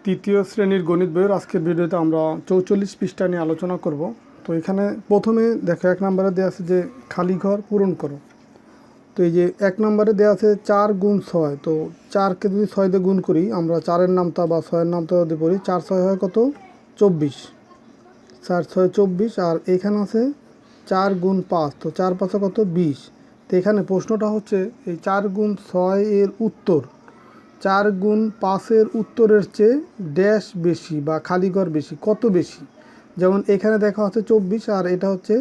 তৃতীয় শ্রেণীর গণিত বইয়ের আজকের ভিডিওতে আমরা ৪৪ পৃষ্ঠা নিয়ে আলোচনা করব। তো এখানে প্রথমে দেখো ১ নম্বরে দেওয়া আছে যে খালি ঘর পূরণ করো। তো এই যে ১ নম্বরে দেওয়া আছে ৪ গুণ ৬। তো ৪কে যদি ৬ দিয়ে গুণ করি, আমরা ৪-এর নামতা বা ৬-এর নামতা যদি পড়ি, ৪-৬ হয় কত? ২৪। ৪-৬ ২৪। আর এখানে আছে ৪ গুণ ৫। তো ৪-৫ কত? ২০। তো এখানে প্রশ্নটা হচ্ছে এই ৪ গুণ ৬ এর উত্তর ৪ গুণ ৫-এর উত্তরের চেয়ে ড্যাশ বেশি বা খালি ঘর বেশি, কত বেশি? যেমন এখানে দেখা হচ্ছে ২৪ আর এটা হচ্ছে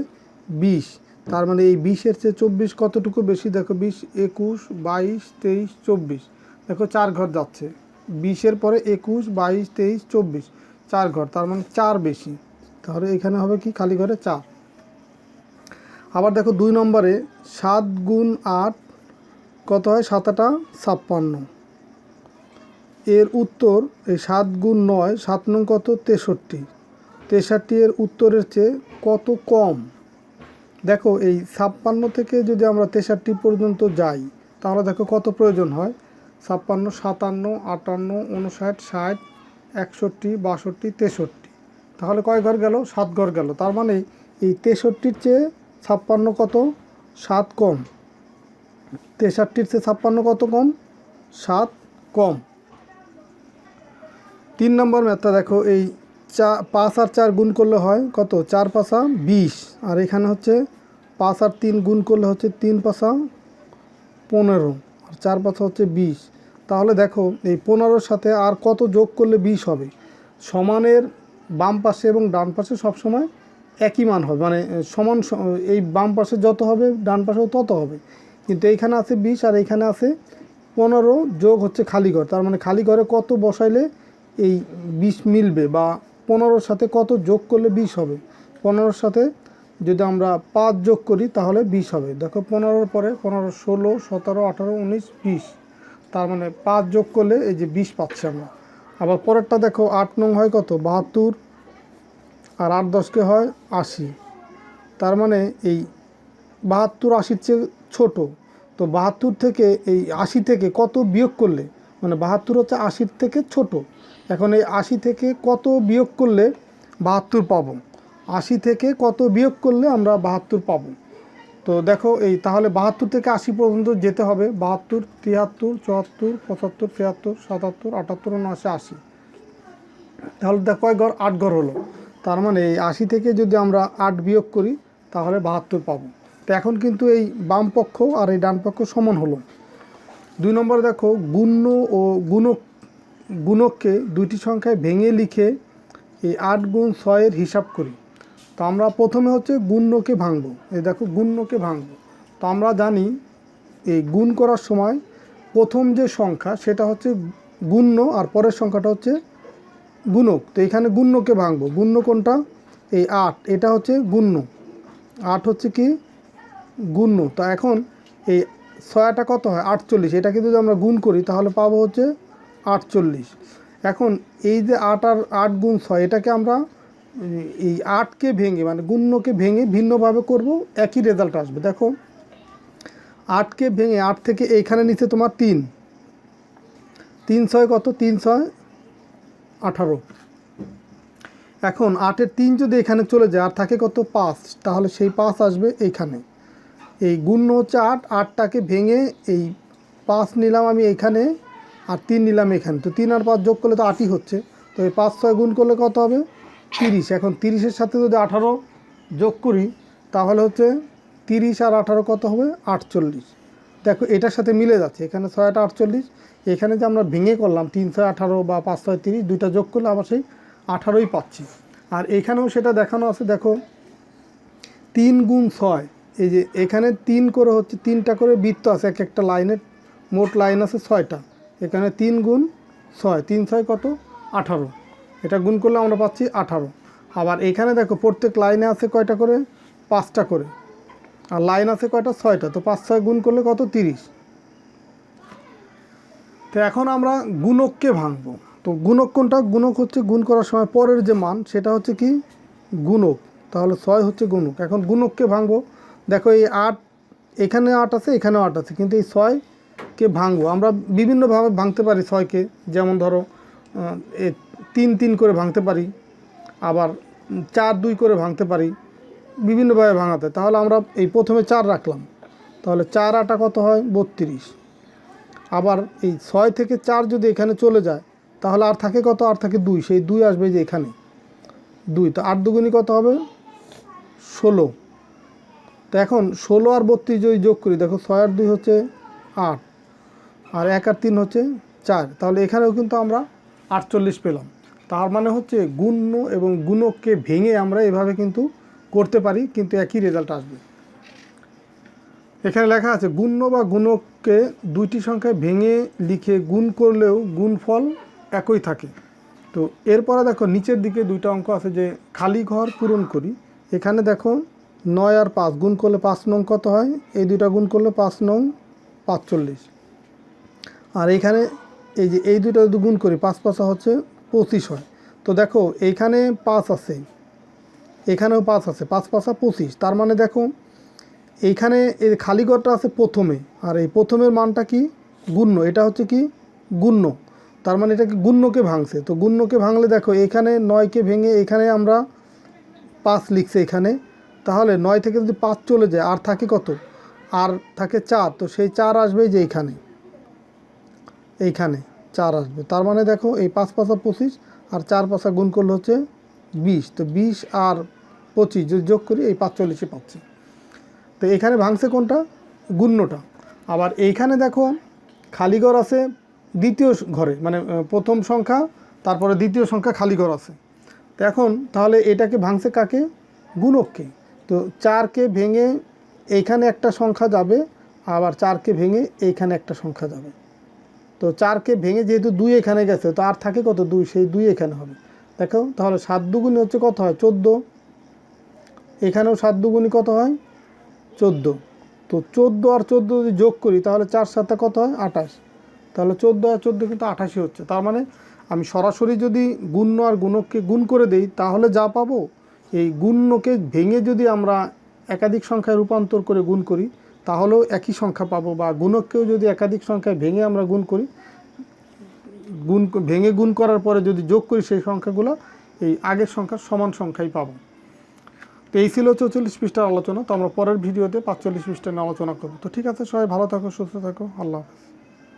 ২০। তার মানে এই ২০-এর চেয়ে ২৪ কতটুকু বেশি? দেখো ২০, ২১, ২২, ২৩, ২৪। দেখো ৪ ঘর যাচ্ছে। ২০-এর পরে ২১, ২২, ২৩, ২৪, ৪ ঘর, তার মানে ৪ বেশি। তাহলে এখানে হবে কি? খালি ঘরে ৪। আবার দেখো ২ নম্বরে ৭ গুণ ৮ কত হয়? ৭-৮ ৫৬। এর উত্তর এই ৭ গুণ ৯, ৭ নং কত? ৬৩। ৬৩ এর উত্তরের চেয়ে কত কম? দেখো এই ৫৬ থেকে যদি আমরা ৬৩ পর্যন্ত যাই, তাহলে দেখো কত প্রয়োজন হয়? ৫৬, ৫৭, ৫৮, ৫৯, ৬০, ৬১, ৬২, ৬৩। তাহলে কয় ঘর গেল? ৭ ঘর গেল। তার মানে এই ৬৩-র চেয়ে ৫৬ কত? ৭ কম। ৬৩-র চেয়ে ৫৬ কত কম? ৭ কম। ৩ নম্বর ম্যাথটা দেখো, এই ৫ আর ৪ গুণ করলে হয় কত? ৪-৫ ২০। আর এখানে হচ্ছে ৫ আর ৩ গুণ করলে হচ্ছে ৩-৫ ১৫ আর ৪-৫ হচ্ছে ২০। তাহলে দেখো এই ১৫-র সাথে আর কত যোগ করলে ২০ হবে? সমানের বাম পাশে এবং ডান পাশে সবসময় একই মান হবে, মানে সমান। এই বাম পাশে যত হবে ডান পাশেও তত হবে। কিন্তু এইখানে আছে ২০ আর এইখানে আছে ১৫ যোগ হচ্ছে খালি ঘর। তার মানে খালি ঘরে কত বসাইলে এই ২০ মিলবে, বা ১৫-র সাথে কত যোগ করলে ২০ হবে? ১৫-র সাথে যদি আমরা ৫ যোগ করি তাহলে ২০ হবে। দেখো ১৫-র পরে ১৫, ১৬, ১৭, ১৮, ১৯, ২০। তার মানে ৫ যোগ করলে এই যে ২০ পাচ্ছি আমরা। আবার পরেরটা দেখো ৮ নং হয় কত? ৭২। আর ৮-১০কে হয় ৮০। তার মানে এই ৭২ ৮০-র চেয়ে ছোটো। তো ৭২ থেকে এই ৮০ থেকে কত বিয়োগ করলে, মানে ৭২ হচ্ছে ৮০-র থেকে ছোট। এখন এই ৮০ থেকে কত বিয়োগ করলে ৭২ পাবো? ৮০ থেকে কত বিয়োগ করলে আমরা ৭২ পাবো? তো দেখো এই তাহলে ৭২ থেকে ৮০ পর্যন্ত যেতে হবে। ৭২, ৭৩, ৭৪, ৭৫, ৭৬, ৭৭, ৭৮, ৭৯, ৮০। তাহলে দেখো কয় ঘর? ৮ ঘর হলো। তার মানে এই ৮০ থেকে যদি আমরা 8 বিয়োগ করি তাহলে ৭২ পাবো। তো এখন কিন্তু এই বাম পক্ষ আর এই ডান পক্ষ সমান হলো। ২ নম্বরে দেখো গুণ্য ও গুণককে দুইটি সংখ্যায় ভেঙে লিখে এই ৮ গুণ ৬-এর হিসাব করি। তো আমরা প্রথমে হচ্ছে গুণ্যকে ভাঙবো। এই দেখো গুণ্যকে ভাঙবো। তো আমরা জানি এই গুণ করার সময় প্রথম যে সংখ্যা সেটা হচ্ছে গুণ্য আর পরের সংখ্যাটা হচ্ছে গুণক। তো এখানে গুণ্যকে ভাঙবো। গুণ্য কোনটা? এই ৮, এটা হচ্ছে গুণ্য। ৮ হচ্ছে কি? গুণ্য। তো এখন এই ৬টা কত হয়? ৪৮। এটাকে যদি আমরা গুণ করি তাহলে পাবো হচ্ছে ৪৮। এখন এই যে ৮ আর ৮ গুণ ৬, এটাকে আমরা এই ৮কে ভেঙে, মানে গুণ্যকে ভেঙে ভিন্নভাবে করব, একই রেজাল্ট আসবে। দেখো ৮কে ভেঙে ৮ থেকে এইখানে নিচে তোমার ৩, ৩-৬ কত? ৩-৬ 18। এখন ৮-এর ৩ যদি এখানে চলে যায় আর থাকে কত? ৫, তাহলে সেই ৫ আসবে এইখানে। এই গুণ্য হচ্ছে ৮, ৮টাকে ভেঙে এই ৫ নিলাম আমি এইখানে আর ৩ নিলাম এখানে। তো ৩ আর ৫ যোগ করলে তো ৮ই হচ্ছে। তো এই ৫-৬ গুণ করলে কত হবে? ৩০। এখন ৩০-এর সাথে যদি ১৮ যোগ করি তাহলে হচ্ছে ৩০ আর ১৮ কত হবে? ৪৮। দেখো এটার সাথে মিলে যাচ্ছে, এখানে ৬টা ৪৮, এখানে যে আমরা ভেঙে করলাম ৩-৬ 18 বা ৫-৬ ৩০, দুইটা যোগ করলে আবার সেই ১৮ই পাচ্ছি। আর এখানেও সেটা দেখানো আছে। দেখো ৩ গুণ ৬, এই যে এখানে ৩ করে হচ্ছে ৩টা করে বৃত্ত আছে, এক একটা লাইনের মোট লাইন আছে ৬টা। এখানে ৩ গুণ ৬, ৩-৬ কত? ১৮। এটা গুণ করলে আমরা পাচ্ছি ১৮। আবার এখানে দেখো প্রত্যেক লাইনে আছে কয়টা করে? 5টা করে। আর লাইন আছে কয়টা? 6টা। তো 5-6 গুণ করলে কত? 30। তো এখন আমরা গুণককে ভাঙবো। তো গুণক কোনটা? গুণক হচ্ছে গুণ করার সময় পরের যে মান সেটা হচ্ছে কি? গুণক। তাহলে 6 হচ্ছে গুণক। এখন গুণককে ভাঙবো। দেখো এই ৮, এখানে ৮ আছে, এখানেও ৮ আছে, কিন্তু এই 6কে ভাঙবো আমরা বিভিন্নভাবে ভাঙতে পারি 6কে। যেমন ধরো 3 3 করে ভাঙতে পারি, আবার 4 2 করে ভাঙতে পারি, বিভিন্নভাবে ভাঙাতে। তাহলে আমরা এই প্রথমে 4 রাখলাম, তাহলে 4 8 কত হয় 32। আবার এই 6 থেকে 4 যদি এখানে চলে যায় তাহলে আর থাকে কত, আর থাকে 2, সেই 2 আসবে যে এখানে 2, তো 8 দুগুণী কত হবে 16। তো এখন 16 আর 32 যদি যোগ করি, দেখো 6 আর 2 হচ্ছে 8, আর 1 আর 3 হচ্ছে 4, তাহলে এখানেও কিন্তু আমরা 48 পেলাম। তার মানে হচ্ছে গুণ্য এবং গুণককে ভেঙে আমরা এভাবে কিন্তু করতে পারি, কিন্তু একই রেজাল্ট আসবে। এখানে লেখা আছে গুণ্য বা গুণককে দুইটি সংখ্যায় ভেঙে লিখে গুণ করলেও গুণফল একই থাকে। তো এরপরে দেখো নিচের দিকে দুইটা অঙ্ক আছে যে খালি ঘর পূরণ করি। এখানে দেখো 9 আর 5 গুণ করলে 5 নং কত হয়, এই দুইটা গুণ করলে 5 নং 45। আর এইখানে এই যে এই দুইটা যদি গুণ করি 5 5 হচ্ছে 25 হয়। তো দেখো এইখানে 5 আছে, এখানেও 5 আছে, 5 5 25। তার মানে দেখো এইখানে এই খালি ঘরটা আছে প্রথমে, আর এই প্রথমের মানটা কি গুণ্য, এটা হচ্ছে কি গুণ্য। তার মানে এটাকে গুণ্যকে ভাঙছে। তো গুণ্যকে ভাঙলে দেখো এখানে 9কে ভেঙে এখানে আমরা 5 লিখছে এখানে, তাহলে 9 থেকে যদি 5 চলে যায় আর থাকে কত, আর থাকে 4। তো সেই 4 আসবে যে এইখানে 4 আসবে। তার মানে দেখো এই 5 5 25 আর 4 5 গুণ করলে হচ্ছে 20। তো 20 আর 25 যদি যোগ করি এই 45 পাচ্ছি। তো এখানে ভাঙছে কোনটা, গুণ্যটা। আবার এইখানে দেখো খালি ঘর আছে দ্বিতীয় ঘরে, মানে প্রথম সংখ্যা তারপরে দ্বিতীয় সংখ্যা খালি ঘর আছে। তো এখন তাহলে এটাকে ভাঙছে কাকে, গুণককে। তো 4কে ভেঙে এইখানে একটা সংখ্যা যাবে, আবার 4কে ভেঙে এইখানে একটা সংখ্যা যাবে। তো 4কে ভেঙে যেহেতু 2 এখানে গেছে, তো আর থাকে কত 2, সেই 2 এখানে হবে। দেখো তাহলে 7 দুগুণী হচ্ছে কত হয় 14, এখানেও 7 দুগুণী কত হয় 14। তো 14 আর 14 যদি যোগ করি তাহলে 4 7 কত হয় 28। তাহলে 14 আর 14 কিন্তু 88 হচ্ছে। তার মানে আমি সরাসরি যদি গুণ্য আর গুণককে গুণ করে দেই তাহলে যা পাবো, এই গুণ্যকে ভেঙে যদি আমরা একাধিক সংখ্যায় রূপান্তর করে গুণ করি তাহলেও একই সংখ্যা পাবো, বা গুণককেও যদি একাধিক সংখ্যায় ভেঙে আমরা গুণ করি, ভেঙে গুণ করার পরে যদি যোগ করি সেই সংখ্যাগুলো এই আগের সংখ্যার সমান সংখ্যাই পাবো। তো এই ছিল 44 পৃষ্ঠার আলোচনা। তো আমরা পরের ভিডিওতে 45 পৃষ্ঠা নিয়ে আলোচনা করবো। তো ঠিক আছে, সবাই ভালো থাকো, সুস্থ থাকো, আল্লাহ হাফেজ।